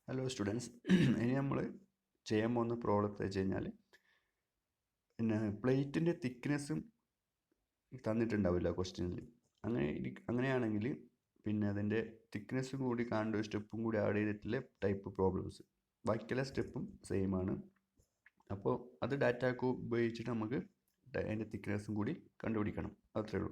Hello students. ഇനി നമ്മൾ ചെയ്യാൻ പോകുന്ന പ്രോബ്ലത്തെ വെച്ച് കഴിഞ്ഞാൽ പിന്നെ പ്ലേറ്റിൻ്റെ തിക്നെസ്സും തന്നിട്ടുണ്ടാവില്ല ക്വസ്റ്റ്യനിൽ. അങ്ങനെയാണെങ്കിൽ പിന്നെ അതിൻ്റെ തിക്നെസ്സും കൂടി കാണേണ്ട ഒരു സ്റ്റെപ്പും കൂടി ആഡ് ചെയ്തിട്ടുള്ള ടൈപ്പ് പ്രോബ്ലംസ്. ബാക്കിയുള്ള സ്റ്റെപ്പും സെയിം ആണ്. അപ്പോൾ അത് ഡാറ്റ ഉപയോഗിച്ചിട്ട് നമുക്ക് അതിൻ്റെ തിക്നെസ്സും കൂടി കണ്ടുപിടിക്കണം. അത്രേ ഉള്ളൂ.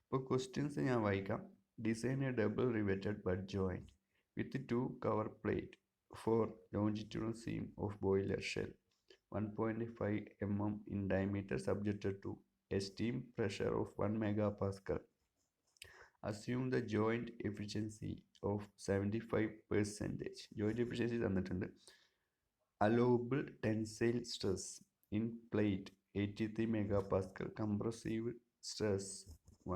അപ്പോൾ ക്വസ്റ്റ്യൻസ് ഞാൻ വായിക്കാം. Design A double riveted butt joint with two cover plate for longitudinal seam of boiler shell 1.5 mm in diameter subjected to a steam pressure of 1 megapascal. Assume the joint efficiency of 75%. Joint efficiency തന്നിട്ടുണ്ട്. Allowable tensile stress in plate 83 megapascal, compressive stress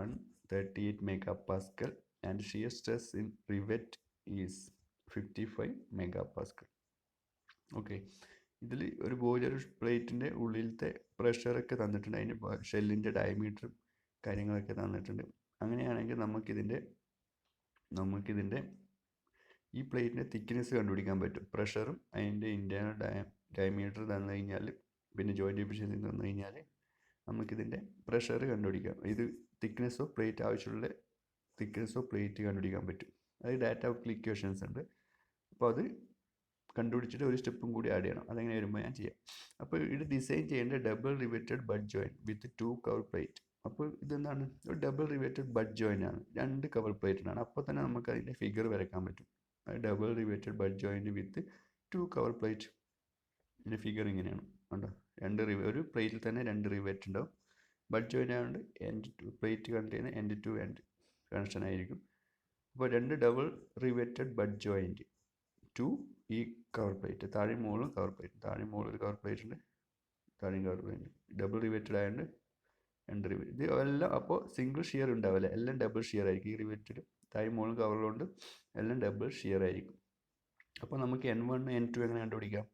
138 megapascal, and shear stress in rivet is 55 megapascal. Okay, ഇതിൽ ഒരു boiler പ്ലേറ്റിൻ്റെ ഉള്ളിലത്തെ പ്രഷറൊക്കെ തന്നിട്ടുണ്ട്, അതിൻ്റെ ഷെല്ലിൻ്റെ ഡയമീറ്ററും കാര്യങ്ങളൊക്കെ തന്നിട്ടുണ്ട്. അങ്ങനെയാണെങ്കിൽ നമുക്കിതിൻ്റെ ഈ പ്ലേറ്റിൻ്റെ തിക്നെസ് കണ്ടുപിടിക്കാൻ പറ്റും. പ്രഷറും അതിൻ്റെ ഇൻറ്റേർണൽ ഡയമീറ്റർ തന്നു കഴിഞ്ഞാൽ, പിന്നെ ജോയിൻ്റ് എഫിഷ്യൻസി തന്നു കഴിഞ്ഞാൽ നമുക്കിതിൻ്റെ പ്രഷർ കണ്ടുപിടിക്കാം. ഇത് തിക്നെസ് ഓഫ് പ്ലേറ്റ് ആവശ്യമുള്ള തിക്നെസ് ഓഫ് പ്ലേറ്റ് കണ്ടുപിടിക്കാൻ പറ്റും. അത് ഡാറ്റ ബുക്കിൽ ഇക്വേഷൻസ് ഉണ്ട്. അപ്പോൾ അത് കണ്ടുപിടിച്ചിട്ട് ഒരു സ്റ്റെപ്പും കൂടി ആഡ് ചെയ്യണം. അതെങ്ങനെ വരുമ്പോൾ ഞാൻ ചെയ്യാം. അപ്പോൾ ഇത് ഡിസൈൻ ചെയ്യേണ്ട double riveted butt joint with 2 cover plate. അപ്പോൾ ഇതെന്താണ്? ഒരു ഡബിൾ റിവേറ്റഡ് ബഡ് ജോയിൻ്റ് ആണ്, 2 കവർ പ്ലേറ്റിനാണ്. അപ്പോൾ തന്നെ നമുക്ക് അതിൻ്റെ ഫിഗർ വരയ്ക്കാൻ പറ്റും. Double riveted butt joint with 2 cover plate. ഇതിൻ്റെ ഫിഗർ ഇങ്ങനെയാണ്. കണ്ടോ? ഒരു പ്ലേറ്റിൽ തന്നെ 2 റിവേറ്റ് ഉണ്ടാവും. ബഡ് ജോയിൻ്റ് ആയതുകൊണ്ട് എൻഡ് പ്ലേറ്റ് കണ്ടെയ്യുന്ന എൻഡ് ടു എൻഡ് കണക്ഷൻ ആയിരിക്കും. അപ്പോൾ 2 double riveted butt joint two ഈ കവർ പ്ലേറ്റ്, താഴെയും മുകളിലും കവർ പ്ലേറ്റ്, താഴെയും മുകളിൽ ഒരു കവർ പ്ലേറ്റ് ഉണ്ട്, താഴെയും കവർ പ്ലേറ്റ്. ഡബിൾ റിവേറ്റഡ് ആയതുകൊണ്ട് 2 റിവേറ്റ്. ഇത് എല്ലാം അപ്പോൾ സിംഗിൾ ഷിയർ ഉണ്ടാവില്ല, എല്ലാം ഡബിൾ ഷിയർ ആയിരിക്കും. ഈ റിവേറ്റഡ് താഴെയും മുകളിലും കവറിലുണ്ട്, എല്ലാം ഡബിൾ ഷിയർ ആയിരിക്കും. അപ്പോൾ നമുക്ക് N1 N2 എങ്ങനെ കണ്ടുപിടിക്കാം?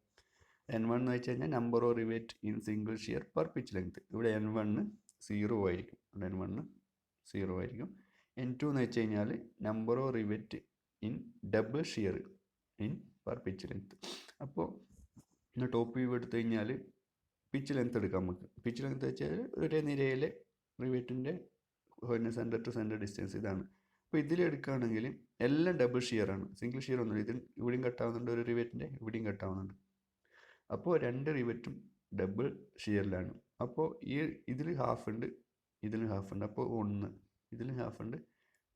N1 എന്ന് വെച്ച് കഴിഞ്ഞാൽ number of rivet in single shear per pitch length. ഇവിടെ N1 0 ആയിരിക്കും. N1 0 ആയിരിക്കും. N2 എന്ന് വെച്ച് കഴിഞ്ഞാൽ number of rivet in double shear in per pitch length. അപ്പോൾ ടോപ്പ് വ്യൂ എടുത്തു കഴിഞ്ഞാൽ പിച്ച് ലെങ്ത് എടുക്കാം നമുക്ക്. പിച്ച് ലെങ്ത് വെച്ചാൽ ഒരേ നിരയിലെ റിവേറ്റിൻ്റെ സെൻറ്റർ ടു സെൻറ്റർ ഡിസ്റ്റൻസ് ഇതാണ്. അപ്പോൾ ഇതിലെടുക്കുകയാണെങ്കിൽ എല്ലാം ഡബിൾ ഷിയർ ആണ്, സിംഗിൾ ഷിയർ ഒന്നുമില്ല. ഇതിൽ ഇവിടെയും കട്ടാവുന്നുണ്ട്, ഒരു റിവേറ്റിൻ്റെ ഇവിടെയും കട്ടാവുന്നുണ്ട്. അപ്പോൾ 2 റിവേറ്റും ഡബിൾ ഷിയറിലാണ്. അപ്പോൾ ഇതിൽ ഹാഫ് ഉണ്ട്, ഇതിലും ഹാഫ് ഉണ്ട്. അപ്പോൾ 1, ഇതിലും ഹാഫ് ഉണ്ട്.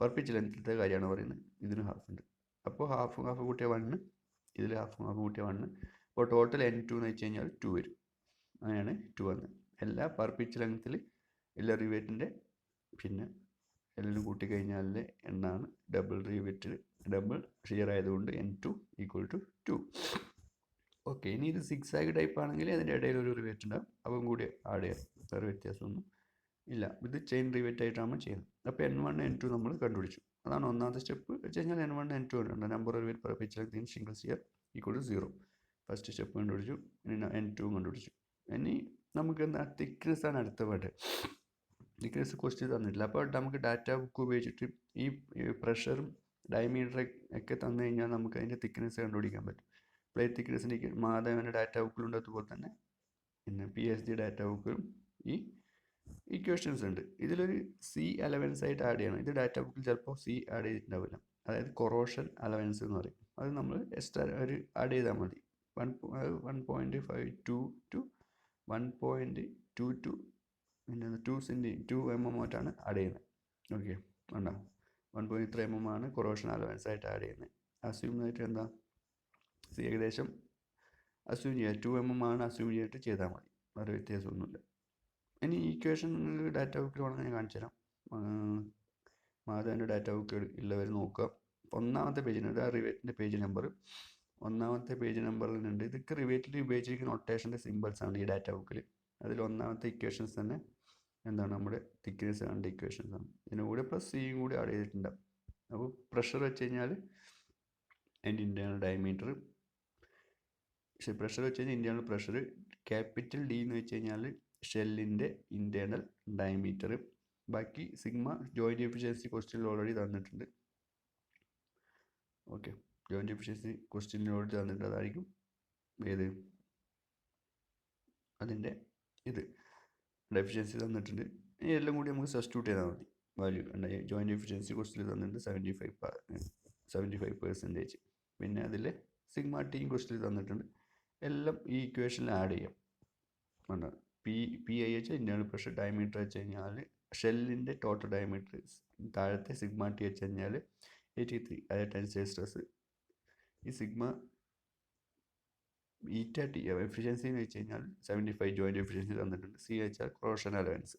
പെർ പിച്ച് ലെങ്ത്തിലത്തെ കാര്യമാണ് പറയുന്നത്. ഇതിലും ഹാഫ് ഉണ്ട്. അപ്പോൾ ഹാഫ് കൂട്ടിയ 1, ഇതിൽ ഹാഫ് കൂട്ടിയ 1. അപ്പോൾ ടോട്ടൽ N2 എന്ന് വെച്ച് കഴിഞ്ഞാൽ 2 വരും. അങ്ങനെയാണ് 2 വന്നത്. എല്ലാ പെർ പിച്ച് ലെങ്ത്തിൽ എല്ലാ റിവേറ്റിൻ്റെ പിന്നെ എല്ലാം കൂട്ടിക്കഴിഞ്ഞാൽ എണ്ണാണ് ഡബിൾ റിവേറ്റ്, ഡബിൾ ഷിയർ ആയതുകൊണ്ട് N2 = 2. ഓക്കെ, ഇനി ഇത് 6 ആഗ് ടൈപ്പ് ആണെങ്കിൽ അതിൻ്റെ ഇടയിൽ ഒരു റിവേറ്റ് ഉണ്ടാകും, അപ്പം കൂടി ആഡ് ചെയ്യാം. വേറെ വ്യത്യാസമൊന്നും ഇല്ല. ഇത് ചെയിൻ റിവേറ്റ് ആയിട്ടാണ് ചെയ്യുന്നത്. അപ്പോൾ N1 N2 നമ്മൾ കണ്ടുപിടിച്ചു. അതാണ് ഒന്നാമത്തെ സ്റ്റെപ്പ് വെച്ച് കഴിഞ്ഞാൽ N1 N2 ഉണ്ട്. Number of rivet per pitch length in single shear = 0. First step കണ്ടുപിടിച്ചു. ഇനി N2 കണ്ടുപിടിച്ചു. ഇനി നമുക്ക് എന്താ തിക്നെസ് ആണ് അടുത്ത വേണ്ടത്. തിക്നെസ് ക്വസ്റ്റ്യൻ തന്നിട്ടില്ല. അപ്പോൾ നമുക്ക് ഡാറ്റ ബുക്ക് ഉപയോഗിച്ചിട്ട് ഈ പ്രഷറും ഡയമീറ്റർ ഒക്കെ തന്നു കഴിഞ്ഞാൽ നമുക്ക് അതിൻ്റെ തിക്നെസ് കണ്ടുപിടിക്കാൻ പറ്റും. പ്ലേറ്റ് തിക്നെസ്സിൻ്റെ മാധവൻ്റെ ഡാറ്റ ബുക്കിലുണ്ട്, അതുപോലെ തന്നെ പിന്നെ PSD ഡാറ്റ ബുക്കിലും ഈ ഇക്വേഷൻസ് ഉണ്ട്. ഇതിലൊരു C അലവൻസ് ആയിട്ട് ആഡ് ചെയ്യണം. ഇത് ഡാറ്റ ബുക്കിൽ ചിലപ്പോൾ C ആഡ് ചെയ്തിട്ടുണ്ടാവില്ല. അതായത് കൊറോഷൻ അലവൻസ് എന്ന് പറയും. അത് നമ്മൾ എക്സ്ട്രാ ഒരു ആഡ് ചെയ്താൽ മതി. 1.52 to 1.22 പിന്നെ 2 mm ആയിട്ടാണ് ആഡ് ചെയ്യുന്നത്. ഓക്കെ, വേണ്ട 1.3 mm ആണ് കൊറോഷൻ അലവൻസ് ആയിട്ട് ആഡ് ചെയ്യുന്നത്. അസ്യൂം ആയിട്ട് എന്താ ഏകദേശം അസ്യൂം ചെയ്യുക, 2 mm ആണ് അസ്യൂം ചെയ്തിട്ട് ചെയ്താൽ മതി. വേറെ വ്യത്യാസമൊന്നുമില്ല. ഇനി ഈക്വേഷൻ ഡാറ്റ ബുക്കിൽ വേണമെങ്കിൽ ഞാൻ കാണിച്ചു തരാം. മാധവൻ്റെ ഡാറ്റ ബുക്ക് ഉള്ളവർ നോക്കുക. ഒന്നാമത്തെ പേജിനുണ്ട് ആ റിവേറ്റിൻ്റെ പേജ് നമ്പർ. ഒന്നാമത്തെ പേജ് നമ്പറിലുണ്ട്. ഇതൊക്കെ റിവേറ്റിൽ ഉപയോഗിച്ചിരിക്കുന്ന നൊട്ടേഷൻ്റെ സിമ്പിൾസ് ആണ് ഈ ഡാറ്റ ബുക്കിൽ. അതിൽ ഒന്നാമത്തെ ഇക്വേഷൻസ് തന്നെ എന്താണ് നമ്മുടെ തിക്നെസ് കണ്ട ഇക്വേഷൻസ് ആണ്. ഇതിന് കൂടെ പ്ലസ് സിയും കൂടി ആഡ് ചെയ്തിട്ടുണ്ട്. അപ്പോൾ പ്രഷർ വെച്ച് കഴിഞ്ഞാൽ അതിൻ്റെ ഇൻറ്റേർണൽ ഡയമീറ്റർ, പ്രഷർ വെച്ച് കഴിഞ്ഞാൽ ഇൻറ്റേർണൽ പ്രഷർ, ക്യാപിറ്റൽ D എന്ന് വെച്ച് കഴിഞ്ഞാൽ ഷെല്ലിൻ്റെ ഇൻറ്റേർണൽ ഡയമീറ്റർ. ബാക്കി സിഗ്മ ജോയിൻ്റ് എഫിഷ്യൻസി ക്വസ്റ്റ്യനിൽ ഓൾറെഡി തന്നിട്ടുണ്ട്. ഓക്കെ, ജോയിൻറ്റ് എഫിഷ്യൻസി ക്വസ്റ്റ്യനിനോട് തന്നിട്ട് അതായിരിക്കും ഏത് അതിൻ്റെ ഇത് എഫിഷ്യൻസി തന്നിട്ടുണ്ട്. ഇനി എല്ലാം കൂടി നമുക്ക് സബ്സ്റ്റിറ്റ്യൂട്ട് ചെയ്താൽ മതി. വാല്യൂ ജോയിൻറ്റ് എഫിഷ്യൻസി ക്വസ്റ്റിൽ തന്നിട്ടുണ്ട് 75%. പിന്നെ അതിൽ സിഗ്മ ടിയും ക്വസ്റ്റിൽ തന്നിട്ടുണ്ട്. എല്ലാം ഈ ഇക്വേഷനിൽ ആഡ് ചെയ്യാം. പി ഐ വെച്ചാൽ ഇൻറ്റേർണൽ പ്രഷർ, ഡയമീറ്റർ വെച്ച് കഴിഞ്ഞാൽ ഷെല്ലിൻ്റെ ടോട്ടൽ ഡയമീറ്റർ, താഴത്തെ സിഗ്മ ടി വെച്ച് കഴിഞ്ഞാൽ 83, അതായത് ടെൻസൈൽ സ്ട്രെസ്. ഈ സിഗ്മ ഈറ്റ ടി എഫിഷ്യൻസി എന്ന് വെച്ച് കഴിഞ്ഞാൽ 75 ജോയിൻറ്റ് എഫിഷ്യൻസി തന്നിട്ടുണ്ട്. സി വെച്ചാൽ ക്രോഷൻ അലവൻസ്.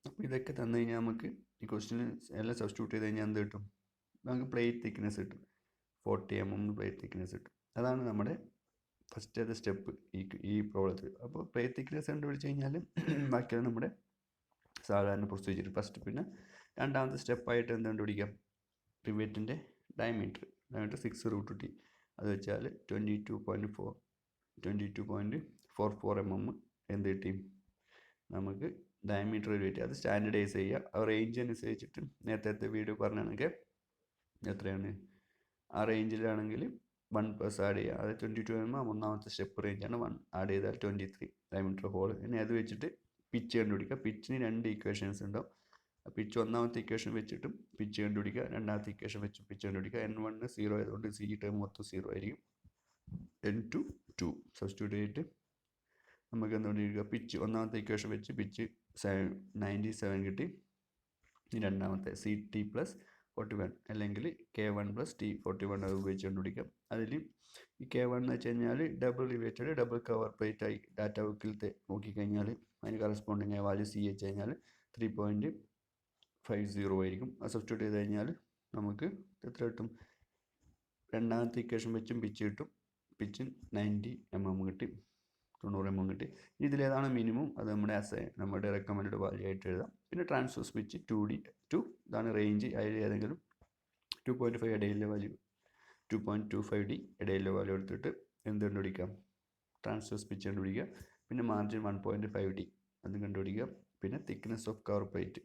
അപ്പോൾ ഇതൊക്കെ തന്നു കഴിഞ്ഞാൽ നമുക്ക് ഈ ക്വസ്റ്റിന് എല്ലാം സബ്സ്റ്റിറ്റ്യൂട്ട് ചെയ്ത് കഴിഞ്ഞാൽ എന്ത് കിട്ടും? നമുക്ക് പ്ലേറ്റ് തിക്നെസ് കിട്ടും. 40 mm പ്ലേറ്റ് തിക്നെസ് കിട്ടും. അതാണ് നമ്മുടെ ഫസ്റ്റത്തെ സ്റ്റെപ്പ് ഈ പ്രോബ്ലത്തിൽ. അപ്പോൾ പ്ലേറ്റ് തിക്നെസ് കണ്ടുപിടിച്ച് കഴിഞ്ഞാൽ ബാക്കിയാണ് നമ്മുടെ സാധാരണ പ്രൊസീജിയർ ഫസ്റ്റ്. പിന്നെ രണ്ടാമത്തെ സ്റ്റെപ്പായിട്ട് എന്ത് കണ്ടുപിടിക്കാം? റിവെറ്റിൻ്റെ ഡയമീറ്റർ 6√T. അത് വെച്ചാൽ 22.44 mm എന്ത് കിട്ടി നമുക്ക് ഡയമീറ്റർ റിവേറ്റ്. അത് സ്റ്റാൻഡർഡൈസ് ചെയ്യുക. ആ റേഞ്ച് അനുസരിച്ചിട്ട് നേരത്തെ വീഡിയോ പറഞ്ഞാണെങ്കിൽ എത്രയാണ് ആ റേഞ്ചിലാണെങ്കിൽ 1+ ആഡ് ചെയ്യുക. അത് 22 mm ഒന്നാമത്തെ സ്റ്റെപ്പ് റേഞ്ചാണ്. 1 ആഡ് ചെയ്താൽ 23 ഡയമീറ്റർ ഹോൾ. ഇനി അത് വെച്ചിട്ട് പിച്ച് കണ്ടുപിടിക്കുക. പിച്ചിന് 2 ഇക്വേഷൻസ് ഉണ്ടാവും. പിച്ച് ഒന്നാമത്തെ ഇക്വേഷൻ വെച്ചിട്ടും പിച്ച് കണ്ടുപിടിക്കുക, രണ്ടാമത്തെ ഇക്വേഷൻ വെച്ച് പിച്ച് കണ്ടുപിടിക്കുക. N1 0 ആയതുകൊണ്ട് സി ടൈം മൊത്തം 0 ആയിരിക്കും. N2 2 സബ്സ്റ്റിറ്റ്യൂട്ട് ചെയ്തിട്ട് നമുക്ക് എന്തുകൊണ്ടിരിക്കുക? പിച്ച് ഒന്നാമത്തെ ഇക്വേഷൻ വെച്ച് പിച്ച് 97 കിട്ടി. രണ്ടാമത്തെ CT + 41 അല്ലെങ്കിൽ K1 + T41 അത് ഉപയോഗിച്ച് കണ്ടുപിടിക്കാം. അതിൽ ഈ K1 എന്ന് വെച്ച് കഴിഞ്ഞാൽ double riveted double cover plate ആയി ഡാറ്റ ബുക്കിലത്തെ നോക്കിക്കഴിഞ്ഞാൽ അതിന് കറസ്പോണ്ടിങ് ആയ വാല്യൂ സി വെച്ച് കഴിഞ്ഞാൽ 3.50 ആയിരിക്കും. അത് സബ്സ്റ്റിറ്റ്യൂട്ട് ചെയ്ത് കഴിഞ്ഞാൽ നമുക്ക് എത്ര കിട്ടും? രണ്ടാമത്തെ ഇക്വേഷൻ വെച്ചും പിച്ച് കിട്ടും. പിച്ച് 90 mm കിട്ടി, 90 mm കിട്ടി. ഇതിലേതാണ് മിനിമം അത് നമ്മുടെ റെക്കമെൻഡ് വാല്യൂ ആയിട്ട് എഴുതാം. പിന്നെ ട്രാൻസ്ഫർ സ്വിച്ച് 2D 2 ഇതാണ് റേഞ്ച്. അതിൽ ഏതെങ്കിലും 2.5 ഇടയിലെ വാല്യൂ 2.25D ഇടയിലെ വാല്യൂ എടുത്തിട്ട് എന്ത് കണ്ടുപിടിക്കാം? ട്രാൻസ്ഫർ സ്വിച്ച് കണ്ടുപിടിക്കുക. പിന്നെ മാർജിൻ 1.5D അത് കണ്ടുപിടിക്കുക. പിന്നെ thickness of cover plate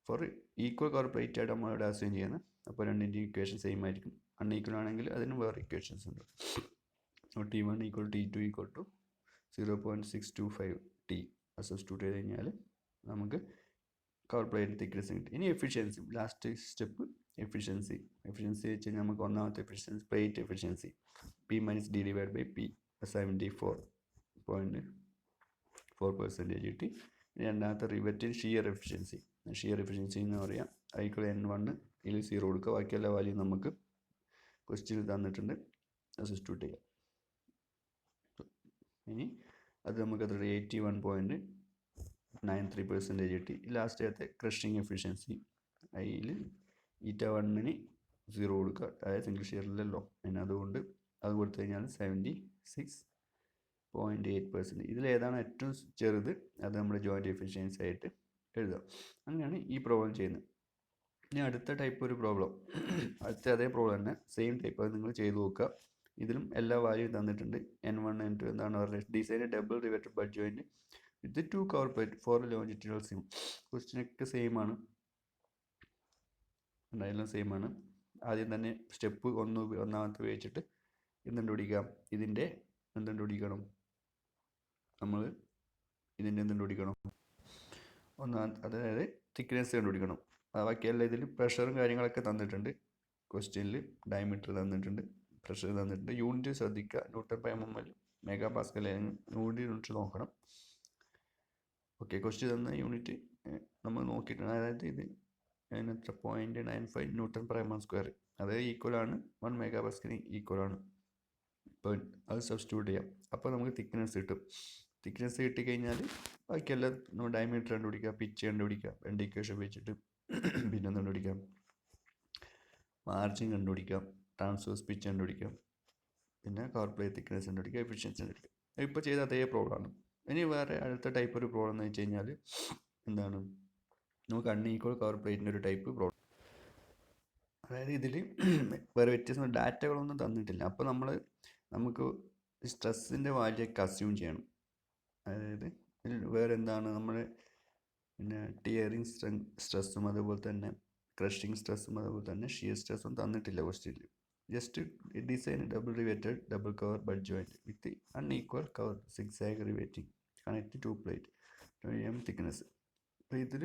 for equal cover plate ആയിട്ട് നമ്മളിവിടെ അസ്യൂം ചെയ്യുന്നത്. അപ്പോൾ രണ്ടിൻ്റെ ഇക്വേഷൻ സെയിം ആയിരിക്കും. അൺഈക്വൽ ആണെങ്കിൽ അതിന് വേറെ ഇക്വേഷൻസ് ഉണ്ട്. T1 = T2 = 0.625T. അത് സബ്സ്റ്റിറ്റ്യൂട്ട് ചെയ്ത് കഴിഞ്ഞാൽ നമുക്ക് കവർ പ്ലേറ്റ് തിക്നെസ് കിട്ടി. ഇനി efficiency, last step efficiency. Efficiency വെച്ച് കഴിഞ്ഞാൽ നമുക്ക് ഒന്നാമത്തെ efficiency plate efficiency P - D/P 74.4% കിട്ടി. രണ്ടാമത്തെ റിവെറ്റിൽ ഷിയർ എഫിഷ്യൻസി എന്ന് പറയാം. അതിൽ N1 ഇതിൽ 0 കൊടുക്കുക. ബാക്കി എല്ലാ വാല്യൂ നമുക്ക് ക്വസ്റ്റ്യനിൽ തന്നിട്ടുണ്ട്. അത് സബ്സ്റ്റിറ്റ്യൂട്ട് ചെയ്യാം. ഇനി അത് നമുക്കത് 81.93% കിട്ടി. ലാസ്റ്റത്തെ ക്രഷിങ് എഫിഷ്യൻസി അതിൽ η1 0 കൊടുക്കുക. അതായത് സിംഗിൾ ഷിയറിലല്ലോ, പിന്നെ അതുകൊണ്ട് അത് കൊടുത്തു കഴിഞ്ഞാൽ 76.8%. ഇതിലേതാണ് ഏറ്റവും ചെറുത് അത് നമ്മുടെ ജോയിൻറ്റ് എഫിഷ്യൻസി ആയിട്ട് എഴുതാം. അങ്ങനെയാണ് ഈ പ്രോബ്ലം ചെയ്യുന്നത്. ഇനി അടുത്ത ടൈപ്പ് ഒരു പ്രോബ്ലം, അടുത്ത അതേ പ്രോബ്ലം തന്നെ സെയിം ടൈപ്പ്. അത് നിങ്ങൾ ചെയ്ത് നോക്കുക. ഇതിലും എല്ലാ വാല്യൂ തന്നിട്ടുണ്ട്. N1 N2 എന്താണ് പറയുന്നത്? Design double riveted butt joint with 2 cover plate 4 longitudinal seam. ക്വസ്റ്റ്യനൊക്കെ സെയിം ആണ്, എല്ലാം സെയിം ആണ്. ആദ്യം തന്നെ സ്റ്റെപ്പ് ഒന്നാമത്തെ ഉപയോഗിച്ചിട്ട് എന്തുപിടിക്കാം? ഇതിൻ്റെ എന്തുപിടിക്കണം? നമ്മൾ ഇതിൻ്റെ എന്തുപിടിക്കണം? അതായത് തിക്നെസ് കണ്ടുപിടിക്കണം. ബാക്കിയെല്ലാം ഇതിൽ പ്രഷറും കാര്യങ്ങളൊക്കെ തന്നിട്ടുണ്ട്. ക്വസ്റ്റ്യനിൽ ഡയമീറ്റർ തന്നിട്ടുണ്ട്, പ്രഷർ തന്നിട്ടുണ്ട്. യൂണിറ്റ് ശ്രദ്ധിക്കുക. Nm മെഗാ പാസ്കൽ യൂണിറ്റ് നോക്കണം. ഓക്കെ, ക്വസ്റ്റ്യൻ തന്ന യൂണിറ്റ് നമ്മൾ നോക്കിയിട്ടുണ്ട്. അതായത് ഇത് അതിനെത്ര 0.95 Nm². അത് ഈക്വലാണ് 1 മെഗാ പാസ്കലിന് ഈക്വലാണ്. അപ്പോൾ അത് സബ്സ്റ്റിറ്റ്യൂട്ട് ചെയ്യാം. അപ്പോൾ നമുക്ക് തിക്നെസ് കിട്ടും. തിക്നെസ് കിട്ടിക്കഴിഞ്ഞാൽ ബാക്കിയെല്ലാം നമ്മൾ ഡയമീറ്റർ കണ്ടുപിടിക്കുക, പിച്ച് കണ്ടുപിടിക്കുക, രണ്ട് ഇക്വേഷൻ വെച്ചിട്ട്. പിന്നെ കണ്ടുപിടിക്കാം മാർജിൻ കണ്ടുപിടിക്കാം, ട്രാൻസ്വേഴ്സ് പിച്ച് കണ്ടുപിടിക്കാം, പിന്നെ കവർ പ്ലേറ്റ് തിക്നെസ് കണ്ടുപിടിക്കുക, എഫിഷ്യൻസി കണ്ടുപിടിക്കുക. ഇപ്പോൾ ചെയ്ത അതേ പ്രോബ്ലമാണ്. ഇനി വേറെ അടുത്ത ടൈപ്പ് ഒരു പ്രോബ്ലം എന്ന് വെച്ച് കഴിഞ്ഞാൽ എന്താണ്? നമുക്ക് അൺഈക്വൽ കവർ പ്ലേറ്റിൻ്റെ ഒരു ടൈപ്പ് പ്രോബ്ലം. അതായത് ഇതിൽ വേറെ വ്യത്യസ്ത ഡാറ്റകളൊന്നും തന്നിട്ടില്ല. അപ്പോൾ നമുക്ക് സ്ട്രെസ്സിൻ്റെ വാല്യൊക്കെ അസ്യൂം ചെയ്യണം. അതായത് വേറെ എന്താണ് നമ്മൾ പിന്നെ ടിയറിങ് സ്ട്രെസ്സും അതുപോലെ തന്നെ ക്രഷിങ് സ്ട്രെസ്സും അതുപോലെ തന്നെ ഷിയർ സ്ട്രെസ്സും തന്നിട്ടില്ല ക്വസ്റ്റ്യനിൽ. just design a double riveted double cover butt joint with the unequal cover zigzag riveting connect to plate 20 mm thickness. അപ്പോൾ ഇതിൽ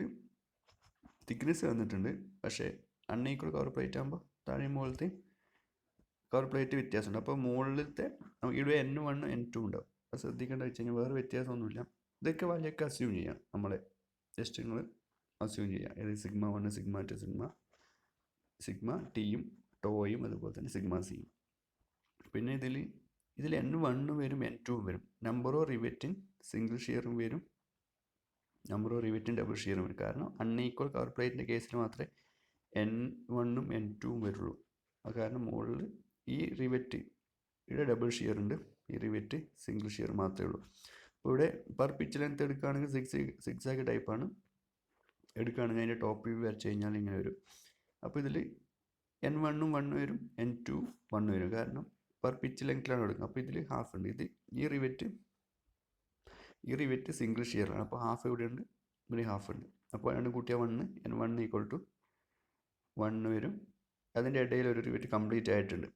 തിക്നെസ് വന്നിട്ടുണ്ട്, പക്ഷേ അൺഈക്വൽ കവർ പ്ലേറ്റ് ആകുമ്പോൾ താഴെ മുകളിലത്തെ കവർ പ്ലേറ്റ് വ്യത്യാസമുണ്ട്. അപ്പോൾ മുകളിലത്തെ ഇവിടെ N1 N2 ഉണ്ടാവും. അപ്പോൾ ശ്രദ്ധിക്കേണ്ട വെച്ച് കഴിഞ്ഞാൽ വേറെ വ്യത്യാസമൊന്നുമില്ല. ഇതൊക്കെ വലിയൊക്കെ അസ്യൂം ചെയ്യാം, നമ്മളെ ജസ്റ്റ് നിങ്ങൾ അസ്യൂം ചെയ്യാം. ഏത് സിഗ്മ 1 സിഗ്മ 2 സിഗ്മ ടിയും ടോയും അതുപോലെ തന്നെ സിഗ്മ സിയും. പിന്നെ ഇതിൽ N1 വരും N2 വരും. നമ്പർ ഓഫ് റിവെറ്റിൻ സിംഗിൾ ഷിയറും വരും, നമ്പർ ഓഫ് റിവെറ്റിൻ ഡബിൾ ഷിയറും വരും. കാരണം അൺഈക്വൽ കവർ പ്ലേറ്റിൻ്റെ കേസിൽ മാത്രമേ N1 N2 വരുള്ളൂ. അത് കാരണം മുകളിൽ ഈ റിവെറ്റ് ഇവിടെ ഡബിൾ ഷിയർ ഉണ്ട്, ഈ റിവെറ്റ് സിംഗിൾ ഷിയർ മാത്രമേ ഉള്ളൂ. അപ്പോൾ ഇവിടെ പെർ പിച്ച് ലെങ്ത് എടുക്കുകയാണെങ്കിൽ സിക്സാഗ് ടൈപ്പാണ് എടുക്കുകയാണെങ്കിൽ അതിൻ്റെ ടോപ്പ് വ്യൂ വരച്ച് കഴിഞ്ഞാൽ ഇങ്ങനെ വരും. അപ്പോൾ ഇതിൽ N1 1 വരും, N2 1 വരും. കാരണം പെർ പിച്ച് ലെങ്ത്തിലാണ് എടുക്കുന്നത്. അപ്പോൾ ഇതിൽ ഹാഫ് ഉണ്ട്. ഈ റിവെറ്റ് സിംഗിൾ ഷിയറാണ്. അപ്പോൾ ഹാഫ് എവിടെയുണ്ട്, ഇവിടെ ഹാഫ് ഉണ്ട്. അപ്പോൾ രണ്ട് കൂട്ടിയാൽ 1 N1 ഈക്വൽ ടു 1 വരും. അതിൻ്റെ ഇടയിൽ ഒരു റിവെറ്റ് കംപ്ലീറ്റ് ആയിട്ടുണ്ട്,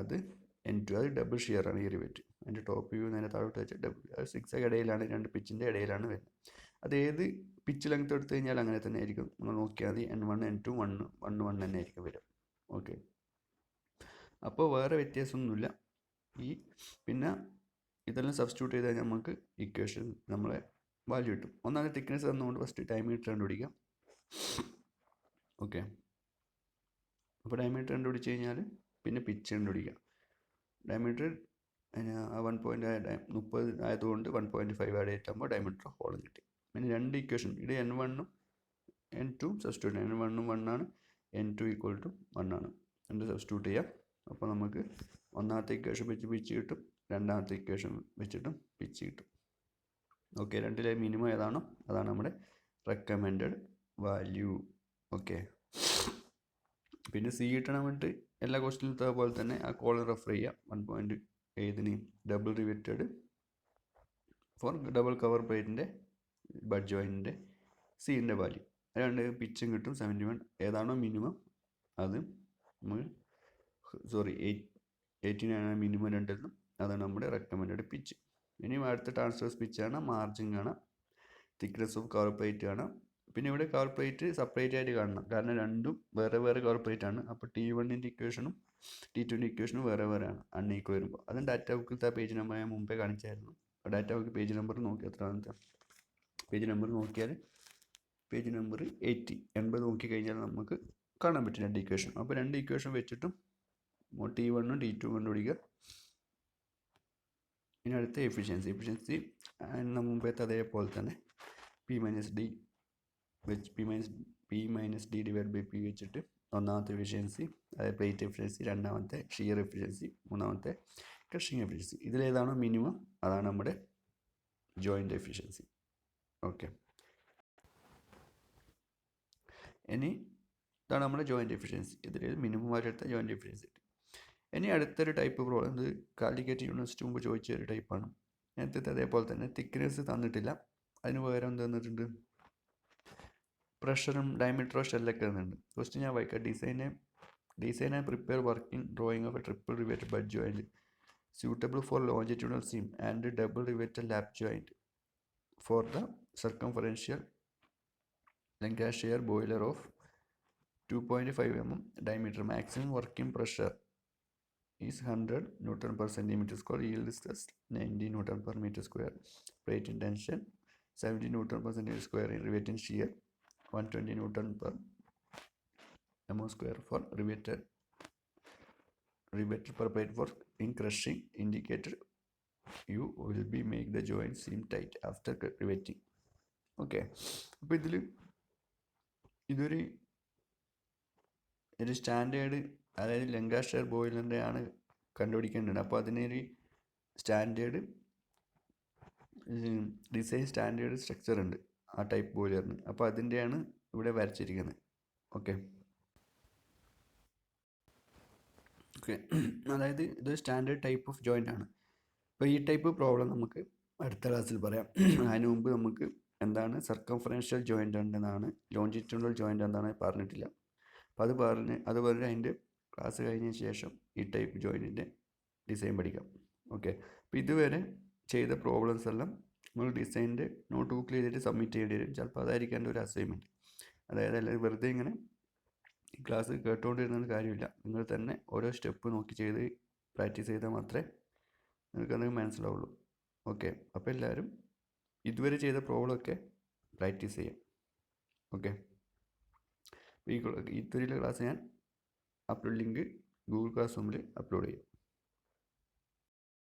അത് N2, അത് ഡബിൾ ഷിയറാണ് ഈ റിവെറ്റ്. അതിൻ്റെ ടോപ്പ് വ്യൂ നേരെ താഴോട്ട് വെച്ചാൽ അത് സിക്സാഗ് ഇടയിലാണ്, രണ്ട് പിച്ചിൻ്റെ ഇടയിലാണ് വരുന്നത്. അത് ഏത് പിച്ച് ലെങ്ത് എടുത്തു കഴിഞ്ഞാൽ അങ്ങനെ തന്നെ ആയിരിക്കും. നിങ്ങൾ നോക്കിയാൽ മതി, N1 N2 1 തന്നെ ആയിരിക്കും വരും. ഓക്കെ, അപ്പോൾ വേറെ വ്യത്യാസമൊന്നുമില്ല. പിന്നെ ഇതെല്ലാം സബ്സ്റ്റിറ്റ്യൂട്ട് ചെയ്താൽ നമുക്ക് ഇക്വേഷൻ നമ്മളെ വാല്യൂ കിട്ടും. ഒന്നാമത് തിക്നെസ് തന്നുകൊണ്ട് ഫസ്റ്റ് ഡയമീറ്റർ കണ്ടുപിടിക്കാം. ഓക്കെ, അപ്പോൾ ഡയമീറ്റർ കണ്ടുപിടിച്ച് കഴിഞ്ഞാൽ പിന്നെ പിച്ച് കണ്ടുപിടിക്കാം. ഡയമീറ്റർ 1.30 ആയതുകൊണ്ട് 1.5 ആഡ് ചെയ്തിട്ടാകുമ്പോൾ ഡയമീറ്റർ ഹോളും കിട്ടി. പിന്നെ രണ്ട് ഇക്വേഷൻ, ഇത് N1 N2 സബ്സ്റ്റിറ്റ്യൂട്ട് ചെയ്യാം. N1 1 ആണ്, N2 ഈക്വൽ ടു 1 ആണ്. രണ്ട് സബ്സ്റ്റിറ്റ്യൂട്ട് ചെയ്യാം. അപ്പോൾ നമുക്ക് ഒന്നാമത്തെ ഇക്വേഷൻ വെച്ച് പിച്ച് കിട്ടും, രണ്ടാമത്തെ ഇക്വേഷൻ വെച്ചിട്ടും പിച്ച് കിട്ടും. ഓക്കെ, രണ്ടിലെ മിനിമം ഏതാണോ അതാണ് നമ്മുടെ റെക്കമെൻഡഡ് വാല്യൂ. ഓക്കെ, പിന്നെ സി കിട്ടണം വേണ്ടിയിട്ട് എല്ലാ ക്വസ്റ്റിനത്തെ പോലെ തന്നെ ആ കോളം റെഫർ ചെയ്യാം. 1.7 double riveted for double cover പ്ലേറ്റിൻ്റെ ബഡ് ജോയിൻറ്റിൻ്റെ സീൻ്റെ വാല്യൂ. രണ്ട് പിച്ചും കിട്ടും 71. ഏതാണോ മിനിമം അത് നമ്മൾ 89 മിനിമം രണ്ടിലും, അതാണ് നമ്മുടെ റെക്കമെൻഡഡ് പിച്ച്. ഇനി അടുത്ത ട്രാൻസ്വേഴ്സ് പിച്ചാണ്, മാർജിൻ കാണാം, തിക്നെസ് ഓഫ് കവർ പ്ലേറ്റ് കാണാം. പിന്നെ ഇവിടെ കവർ പ്ലേറ്റ് സെപ്പറേറ്റ് ആയിട്ട് കാണണം, കാരണം രണ്ടും വേറെ വേറെ കവർ പ്ലേറ്റ് ആണ്. അപ്പോൾ T1ൻ്റെ ഇക്വേഷനും T2ൻ്റെ ഇക്വേഷനും വേറെ വേറെയാണ് അൺഈക്വൽ വരുമ്പോൾ. അതും ഡാറ്റ ബുക്കിലത്തെ പേജ് നമ്പർ ഞാൻ മുമ്പേ കാണിച്ചായിരുന്നു. ഡാറ്റ ബുക്ക് പേജ് നമ്പർ നോക്കി, എത്രാമത്തെ പേജ് നമ്പർ നോക്കിയാൽ പേജ് നമ്പർ 80 നോക്കിക്കഴിഞ്ഞാൽ നമുക്ക് കാണാൻ പറ്റും രണ്ട് ഇക്വേഷൻ. അപ്പോൾ രണ്ട് ഇക്വേഷൻ വെച്ചിട്ടും T1 T2 കണ്ടുപിടിക്കുക. ഇനി അടുത്ത എഫിഷ്യൻസി മുമ്പത്തെ അതേപോലെ തന്നെ P minus D divide by P വെച്ചിട്ട് ഒന്നാമത്തെ എഫിഷ്യൻസി, അതായത് പ്ലേറ്റ് എഫിഷ്യൻസി, രണ്ടാമത്തെ ഷിയർ എഫിഷ്യൻസി, മൂന്നാമത്തെ ക്രഷിങ് എഫിഷ്യൻസി. ഇതിലേതാണോ മിനിമം അതാണ് നമ്മുടെ ജോയിൻ്റ് എഫിഷ്യൻസി. ഓക്കെ, ഇനി ഇതാണ് നമ്മുടെ ജോയിൻ്റ് എഫിഷ്യൻസി. ഇതിൽ മിനിമം ആയിട്ട് ജോയിൻ്റ് എഫിഷ്യൻസി കിട്ടി. ഇനി അടുത്തൊരു ടൈപ്പ് പ്രോബ്ലം, ഇത് കാലിക്കറ്റ് യൂണിവേഴ്സിറ്റി മുമ്പ് ചോദിച്ച ഒരു ടൈപ്പാണ്. നേരത്തെ അതേപോലെ തന്നെ തിക്നെസ് തന്നിട്ടില്ല, അതിന് പകരം എന്ത് തന്നിട്ടുണ്ട്, പ്രഷറും ഡയമീറ്ററോ ഷെല്ലൊക്കെ തന്നിട്ടുണ്ട്. ഫസ്റ്റ് ഞാൻ വായിക്കാം. Design and prepare working drawing of A triple riveted butt joint suitable for longitudinal seam and double riveted lap joint for the circumferential Lancashire boiler of 2.5 mm diameter. Maximum working pressure is 100 Newton per centimeter square. Yield stress 90 Newton per meter square. Plate tension 70 Newton per centimeter square. In riveting shear 120 Newton per mm square for riveted per plate work. In crushing indicated you will be make the joint seam tight after riveting. Okay, അപ്പോൾ ഇതൊരു standard, അതായത് Lancashire ബോയിലറിൻ്റെ ആണ് കണ്ടുപിടിക്കേണ്ടത്. അപ്പോൾ അതിനൊരു standard design standard structure ഉണ്ട് ആ type ബോയിലറിന്. അപ്പോൾ അതിൻ്റെയാണ് ഇവിടെ വരച്ചിരിക്കുന്നത്. ഓക്കെ, അതായത് ഇത് സ്റ്റാൻഡേർഡ് ടൈപ്പ് ഓഫ് ജോയിൻ്റ് ആണ്. അപ്പോൾ ഈ ടൈപ്പ് പ്രോബ്ലം നമുക്ക് അടുത്ത ക്ലാസ്സിൽ പറയാം. അതിന് മുമ്പ് നമുക്ക് എന്താണ് സർക്കംഫറൻഷ്യൽ ജോയിൻ്റ് ഉണ്ടെന്നാണ്, ലോഞ്ചിറ്റ്യൂണൽ ജോയിൻ്റ് എന്താണ് പറഞ്ഞിട്ടില്ല. അപ്പോൾ അത് പറഞ്ഞ് അതിൻ്റെ ക്ലാസ് കഴിഞ്ഞ ശേഷം ഈ ടൈപ്പ് ജോയിൻറ്റിൻ്റെ ഡിസൈൻ പഠിക്കാം. ഓക്കെ, അപ്പോൾ ഇതുവരെ ചെയ്ത പ്രോബ്ലംസ് എല്ലാം നിങ്ങൾ ഡിസൈനിൻ്റെ നോട്ട് ബുക്കിൽ ചെയ്തിട്ട് സബ്മിറ്റ് ചെയ്യേണ്ടി വരും. ചിലപ്പോൾ അതായിരിക്കും എൻ്റെ ഒരു അസൈൻമെൻറ്റ്. അതായത് അല്ലെങ്കിൽ വെറുതെ ഇങ്ങനെ ഈ ക്ലാസ് കേട്ടുകൊണ്ടിരുന്നത് കാര്യമില്ല. നിങ്ങൾ തന്നെ ഓരോ സ്റ്റെപ്പ് നോക്കി ചെയ്ത് പ്രാക്ടീസ് ചെയ്താൽ മാത്രമേ നിങ്ങൾക്കത് മനസ്സിലാവുള്ളൂ. ഓക്കെ, അപ്പോൾ എല്ലാവരും ഇതുവരെ ചെയ്ത പ്രോബ്ലമൊക്കെ പ്രാക്ടീസ് ചെയ്യാം. ഓക്കെ, ഈ ഇതുവരെയുള്ള ക്ലാസ് ഞാൻ അപ്ലോഡ് ലിങ്ക് ഗൂഗിൾ ക്ലാസ് റൂമിൽ അപ്ലോഡ് ചെയ്യും.